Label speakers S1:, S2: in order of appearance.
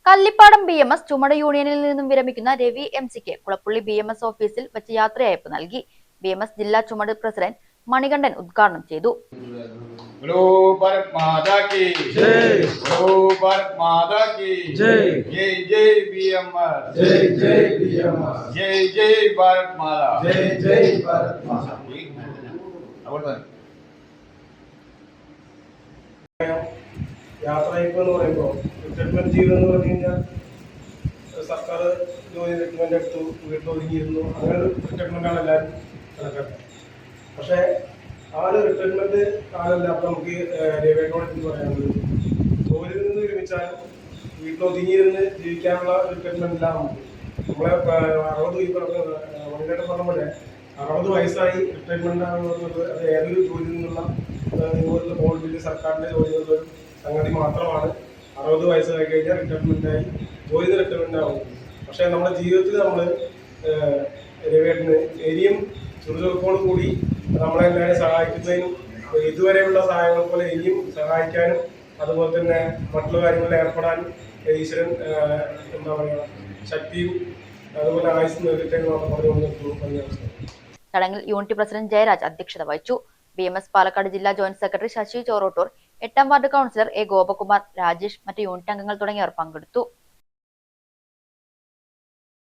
S1: Kallippadam BMS ചുമട് യൂണിയനിൽ നിന്നും വിരമിക്കുന്ന രവി MC-ക്ക് കുളപ്പുള്ളി BMS ഓഫീസിൽ വെച്ച് യാത്രയയപ്പ് നൽകി. BMS ജില്ലാ ചുമട് പ്രസിഡന്റ് മണികണ്ഠൻ ഉദ്ഘാടനം ചെയ്തു.
S2: യാത്രയപ്പ് എന്ന് പറയുമ്പോൾ റിട്ടയർമെന്റ് ജീവിതം എന്ന് പറഞ്ഞു കഴിഞ്ഞാൽ സർക്കാർ ജോലി റിട്ടയർമെന്റ് എടുത്തു, വീട്ടിൽ ഒതുങ്ങിയിരുന്നു, അങ്ങനെ ഒരു റിട്ടയർമെന്റാണ് എല്ലാവരും കണക്കാക്കുന്നത്. പക്ഷേ ആ ഒരു റിട്ടയർമെന്റ് കാലമല്ല. അപ്പം നമുക്ക് രേഖയോട് എന്ന് പറയുന്നത് ജോലിയിൽ നിന്ന് വിരമിച്ചാലും വീട്ടിൽ ഒതുങ്ങിയിരുന്ന് ജീവിക്കാനുള്ള റിട്ടയർമെന്റ് ഇല്ല. നമ്മളെ 60 പറഞ്ഞ പോലെ 60 വയസ്സായി റിട്ടയർമെന്റ് ആണെന്നുള്ളത് അത് ഏതൊരു ജോലിയിൽ നിന്നുള്ള ഇതുപോലുള്ള ഗവൺമെന്റ് സർക്കാരിന്റെ ജോലികളുടെ സംഗതി മാത്രമാണ്. 60 വയസ്സായി കഴിഞ്ഞാൽ റിട്ടയർമെന്റായി ജോലി റിട്ടയർമെന്റ് ആവും. പക്ഷെ നമ്മുടെ ജീവിതത്തിൽ നമ്മൾ രവിയേട്ടന് ഇനിയും ചുറുചുറുക്കോട് കൂടി നമ്മളെല്ലാവരും സഹായിക്കുന്നതിനും ഇതുവരെയുള്ള സഹായങ്ങൾ പോലെ ഇനിയും സഹായിക്കാനും അതുപോലെ തന്നെ മറ്റുള്ള കാര്യങ്ങളിൽ ഏർപ്പെടാനും ഈശ്വരൻ എന്താ പറയുക ശക്തിയും അതുപോലെ ആയുസ് നേരിട്ടെ പറഞ്ഞുകൊണ്ട്
S1: ചടങ്ങിൽ യൂണിറ്റ് പ്രസിഡന്റ് ജയരാജ് അധ്യക്ഷത വഹിച്ചു. BMS പാലക്കാട് ജില്ലാ ജോയിന്റ് സെക്രട്ടറി ശശി ചോറോട്ടൂർ, 8ാം ward councillor A. Gopakumar, Rajesh, മറ്റ് യൂണിറ്റ് അംഗങ്ങൾ തുടങ്ങിയവർ പങ്കെടുത്തു.